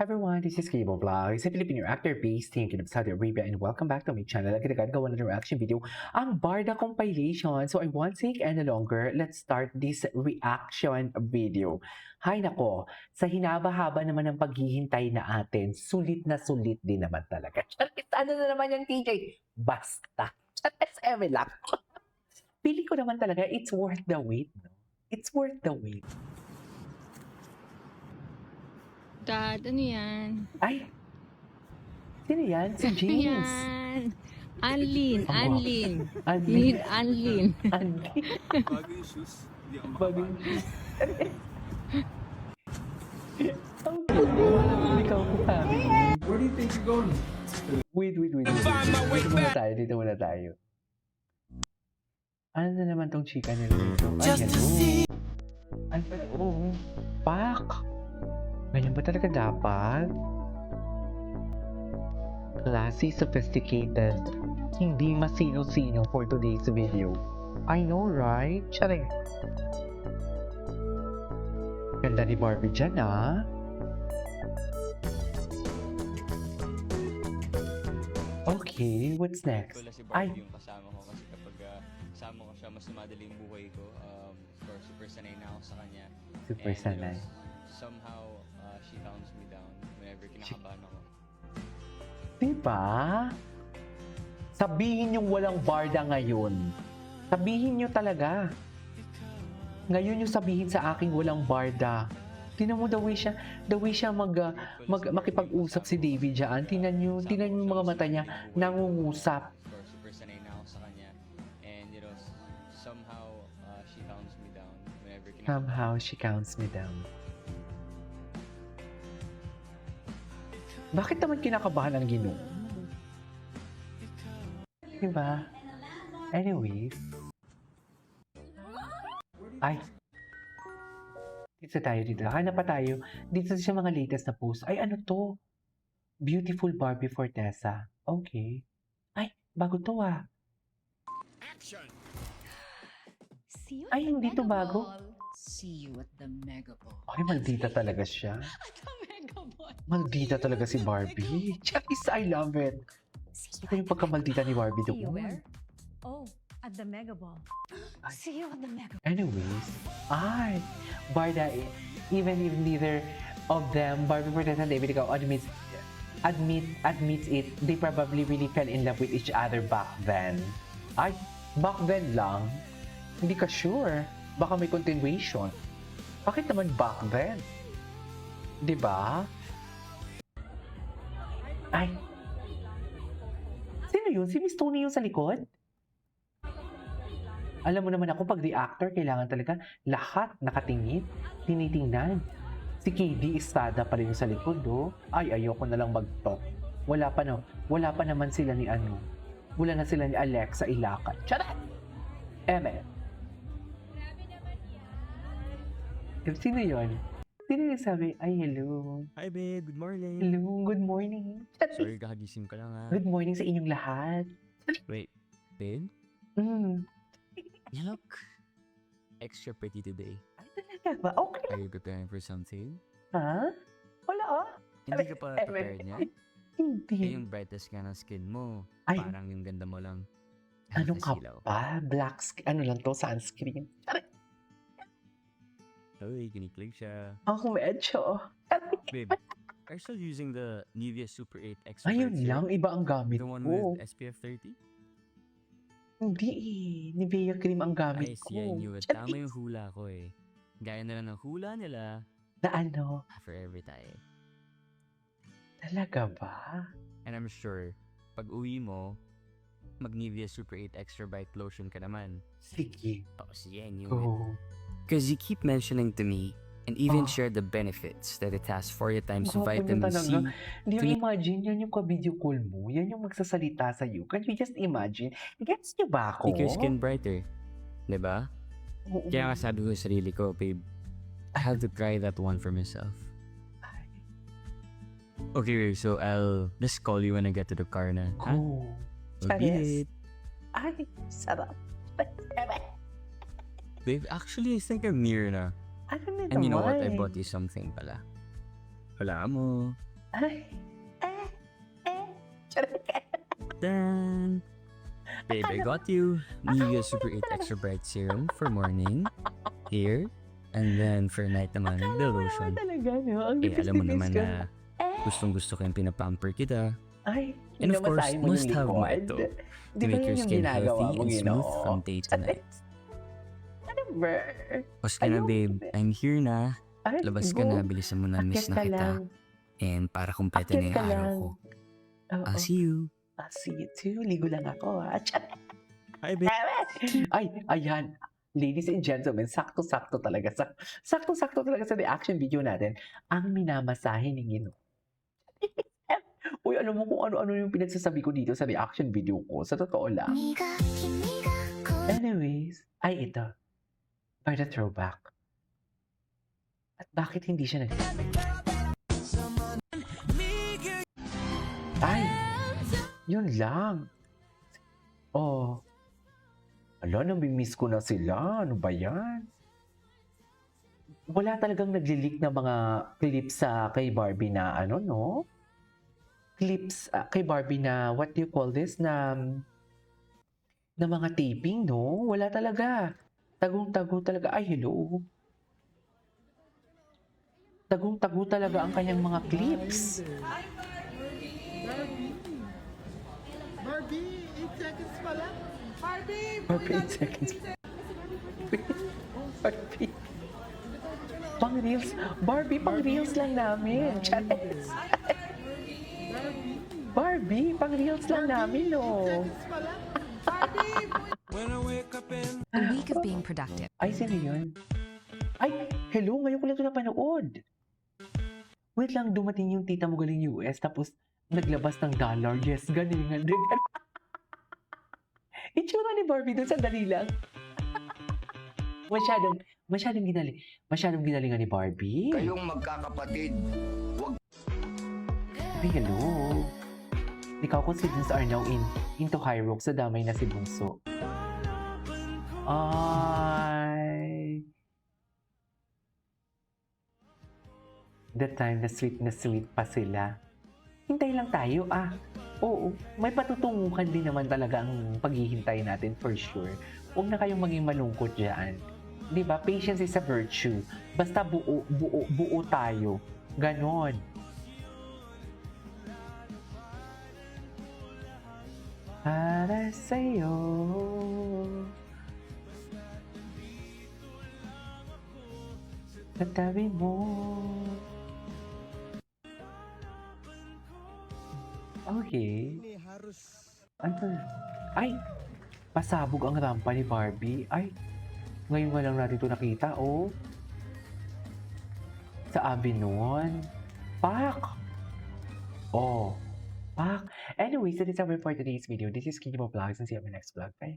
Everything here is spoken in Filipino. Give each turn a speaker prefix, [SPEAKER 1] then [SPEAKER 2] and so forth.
[SPEAKER 1] Everyone, this is Cable Vlogs, a Filipino actor based in Saudi Arabia, and welcome back to my channel. Agad gawa na ng reaction video ang Barda compilation. So I won't take any longer. Let's start this reaction video. Hay nako, sa hinaba-haba naman ng paghihintay na atin, sulit na sulit din naman talaga. Ano na naman yung TJ? Basta. SM lang. Pili ko naman talaga, it's worth the wait. No? It's worth the wait.
[SPEAKER 2] Dad, ano yan?
[SPEAKER 1] Ay! Sino yan? Si James.
[SPEAKER 2] Yan. Anlin,
[SPEAKER 1] Amo.
[SPEAKER 2] Anlin.
[SPEAKER 1] Anlin.
[SPEAKER 2] Need Anlin.
[SPEAKER 1] Anlin.
[SPEAKER 3] Bago yung shoes, hindi ako
[SPEAKER 1] Bagay.
[SPEAKER 3] makapag.
[SPEAKER 1] Ang cute. Ikaw ko kami.
[SPEAKER 3] Where do you think you're going?
[SPEAKER 1] Wait. Dito muna tayo. Ano na naman tong chika nila dito? Ay, hello. Ano ba? Oo. Pak! Ganyan ba talaga dapat? Classy, sophisticated. Hindi masino-sino for today's video. I know, right? Charing. Ganda ni Barbie dyan, ah. Okay, what's next?
[SPEAKER 4] Wala si
[SPEAKER 1] Ay.
[SPEAKER 4] Barbie yung kasama ko kasi kapag kasama ko siya, mas madali yung buhay ko. Of course, super sanay na ako sa kanya.
[SPEAKER 1] Super
[SPEAKER 4] And,
[SPEAKER 1] sanay.
[SPEAKER 4] Somehow, she calms me down whenever kinakabahan ako.
[SPEAKER 1] Diba? Sabihin yung walang Barda ngayon. Sabihin nyo talaga. Ngayon yung sabihin sa aking walang Barda. Tinan mo the way siya makipag-usap si David dyan. Tinan nyo yung mga mata niya nangungusap.
[SPEAKER 4] Of course, super sanay na ako sa kanya. And, somehow, she calms me down whenever kinakabahan.
[SPEAKER 1] Somehow she counts me down. Bakit naman kinakabahan ang Ginoo? Diba? Anyways. Ay. Dito tayo dito. Hanap pa tayo. Dito sa mga latest na post. Ay, ano to? Beautiful Barbie Fortesa. Okay. Ay, bago to ah.
[SPEAKER 5] See you
[SPEAKER 1] Ay,
[SPEAKER 5] at the
[SPEAKER 1] hindi to
[SPEAKER 5] Mega
[SPEAKER 1] bago.
[SPEAKER 5] Ball. See you at the Mega Ball.
[SPEAKER 1] Ay, maldita talaga siya.
[SPEAKER 5] At the Mega Ball.
[SPEAKER 1] Maldita talaga si Barbie. Charis, I love it.
[SPEAKER 5] See
[SPEAKER 1] Ito yung pagkamaldita ni Barbie
[SPEAKER 5] See you
[SPEAKER 1] doon.
[SPEAKER 5] where? Oh, at the Mega Ball. See you at the Mega Ball.
[SPEAKER 1] Anyways, ay, Barda, even if neither of them, Barbie Fortesa and David Icao, admits it, they probably really fell in love with each other back then. Ay, back then lang? Hindi ka sure. Baka may continuation. Bakit naman back then? Diba? Ay. Sino yun? Si Miss Tony yung sa likod? Alam mo naman ako, pag reactor, kailangan talaga lahat nakatingin, tinitingnan. Si KD Estrada pa rin yung sa likod, oh. Ay, ayoko na lang mag-talk. Wala pa naman sila ni ano. Wala na sila ni Alexa Ilacan. Charat! Eme. Sino yun? Sino yung sabi, ay, hello.
[SPEAKER 6] Hi babe, good morning.
[SPEAKER 1] Hello, good morning.
[SPEAKER 6] Sorry, kakagising ko lang ha.
[SPEAKER 1] Good morning sa inyong lahat.
[SPEAKER 6] Wait, babe?
[SPEAKER 1] Mm.
[SPEAKER 6] You look extra pretty today.
[SPEAKER 1] Ay, talaga ba? Okay.
[SPEAKER 6] Are you preparing for something?
[SPEAKER 1] Ha? Wala ah.
[SPEAKER 6] Hindi ka pa prepared niya?
[SPEAKER 1] Hindi.
[SPEAKER 6] Eh, yung brightest nga ng skin mo.
[SPEAKER 1] Ay.
[SPEAKER 6] Parang yung ganda mo lang.
[SPEAKER 1] Ano
[SPEAKER 6] Halos
[SPEAKER 1] ka
[SPEAKER 6] ilaw.
[SPEAKER 1] ba? Ano lang to, sunscreen.
[SPEAKER 6] Uy, kiniklig siya.
[SPEAKER 1] Ako medyo.
[SPEAKER 6] Babe, are you still using the Nivea Super 8 Extra
[SPEAKER 1] Ayun
[SPEAKER 6] Bright
[SPEAKER 1] lang,
[SPEAKER 6] Serum?
[SPEAKER 1] iba ang gamit
[SPEAKER 6] The one
[SPEAKER 1] ko.
[SPEAKER 6] with SPF 30?
[SPEAKER 1] Hindi eh. Nivea cream ang
[SPEAKER 6] I
[SPEAKER 1] gamit
[SPEAKER 6] see, I knew
[SPEAKER 1] ko.
[SPEAKER 6] it. Tama yung hula ko eh. Gaya na lang ng hula nila
[SPEAKER 1] Na ano?
[SPEAKER 6] for every time.
[SPEAKER 1] Talaga ba?
[SPEAKER 6] And I'm sure, pag uwi mo, mag Nivea Super 8 Extra Bright Lotion ka naman.
[SPEAKER 1] Sige.
[SPEAKER 6] Oh, sige, I knew it.
[SPEAKER 1] Go.
[SPEAKER 6] Because you keep mentioning to me, and even
[SPEAKER 1] Oh.
[SPEAKER 6] share the benefits that it has 4 times
[SPEAKER 1] Gwapo niya
[SPEAKER 6] vitamin C.
[SPEAKER 1] talaga. Hindi mo
[SPEAKER 6] Tuni-
[SPEAKER 1] imagine, yan yung ka-video call mo. Yan yung magsasalita sa'yo. Can you just imagine? Gets niyo ba ako?
[SPEAKER 6] Make your skin brighter. Diba?
[SPEAKER 1] Oo.
[SPEAKER 6] Kaya nga sabi ko sa sarili ko, babe, I have to try that one for myself.
[SPEAKER 1] Ay,
[SPEAKER 6] Okay, babe, so I'll just call you when I get to the car na. Ha?
[SPEAKER 1] go.
[SPEAKER 6] We'll beat it.
[SPEAKER 1] Ay, sarap.
[SPEAKER 6] Babe, actually, I think I'm near na.
[SPEAKER 1] Ano na
[SPEAKER 6] And you know what? I
[SPEAKER 1] naman?
[SPEAKER 6] bought you something pala. Wala mo.
[SPEAKER 1] Ay. Charot.
[SPEAKER 6] Dun! Babe, I got you Nivea Super 8 Extra Bright Serum for morning, hair, and then for night naman, the
[SPEAKER 1] Akala mo naman
[SPEAKER 6] lotion.
[SPEAKER 1] talaga, no? Ang
[SPEAKER 6] Eh, alam mo
[SPEAKER 1] nipis-nipis
[SPEAKER 6] naman
[SPEAKER 1] ka.
[SPEAKER 6] na gustong-gusto ko yung pinapamper kita.
[SPEAKER 1] Ay,
[SPEAKER 6] And of course,
[SPEAKER 1] minamasahe mo yung
[SPEAKER 6] must have mo
[SPEAKER 1] likod.
[SPEAKER 6] ito
[SPEAKER 1] Di
[SPEAKER 6] to
[SPEAKER 1] ba
[SPEAKER 6] make
[SPEAKER 1] yun
[SPEAKER 6] your
[SPEAKER 1] yung
[SPEAKER 6] skin
[SPEAKER 1] ginagawa
[SPEAKER 6] healthy
[SPEAKER 1] mo,
[SPEAKER 6] and smooth
[SPEAKER 1] Ginoo?
[SPEAKER 6] from day to night.
[SPEAKER 1] Ano ba?
[SPEAKER 6] Pas ka na,
[SPEAKER 1] Ayun.
[SPEAKER 6] babe. I'm here na.
[SPEAKER 1] Ay,
[SPEAKER 6] Labas ka
[SPEAKER 1] go.
[SPEAKER 6] na. Bilisan mo na. Miss
[SPEAKER 1] Akyat
[SPEAKER 6] na
[SPEAKER 1] ka
[SPEAKER 6] kita.
[SPEAKER 1] lang.
[SPEAKER 6] And para kumpleto
[SPEAKER 1] Akyat
[SPEAKER 6] na yung
[SPEAKER 1] ka
[SPEAKER 6] araw
[SPEAKER 1] lang.
[SPEAKER 6] ko.
[SPEAKER 1] Oo.
[SPEAKER 6] I'll see you.
[SPEAKER 1] I'll see you too. Ligo lang ako, ha?
[SPEAKER 6] Hi, babe.
[SPEAKER 1] Ay, ayan. Ladies and gentlemen, sakto-sakto talaga. Sakto-sakto talaga sa reaction video natin ang minamasahe ni Ginoo. Uy, alam mo kung ano-ano yung pinagsasabi ko dito sa reaction video ko. Sa totoo lang. Anyways, ay ito. By the throwback. At bakit hindi siya nag... Ay! Yun lang. Oh. Ala, namimiss ko na sila. Ano ba yan? Wala talagang nagli-leak na mga clips sa kay Barbie na ano, no? Clips kay Barbie na, what do you call this? Na mga taping, no? Wala talaga. Tagong-tago talaga. Ay, hello. Tagong-tago talaga ang kanyang mga clips.
[SPEAKER 7] Barbie, 8 seconds pa lang. Barbie!
[SPEAKER 1] Barbie, 8 seconds. Barbie. Pang reels. Barbie, pang reels lang namin. Charis. Barbie, pang reels lang namin, no?
[SPEAKER 8] A week of being productive.
[SPEAKER 1] Ay, sino yun? Ay, hello, ngayon ko lang ito napanood. Wait lang, dumating yung tita mo galing US, tapos naglabas ng dollar. Yes, galingan. Itsura ni Barbie dun, sandali lang. Masyadong ginalingan ni Barbie.
[SPEAKER 9] Kayong magkakapatid,
[SPEAKER 1] Ay, hello. Ikaw kung si Vince are now into high rock sa damay na si Bunso. Ay. That time na sweet pa sila. Hintay lang tayo, Oo, may patutunguhan din naman talaga ang paghihintay natin for sure. Huwag na kayong maging malungkot dyan. Di ba? Patience is a virtue. Basta buo tayo. Ganon. Para sa'yo. Sa tabi mo. Okay. Ano? Ay! Pasabog ang rampa ni Barbie. Ay! Ngayon nga lang natin ito nakita, oh. Sa Avinon. Pak! Oh. Pak! Anyways, that is our for today's video. This is Kinimo Vlogs and see you on my next vlog. Bye!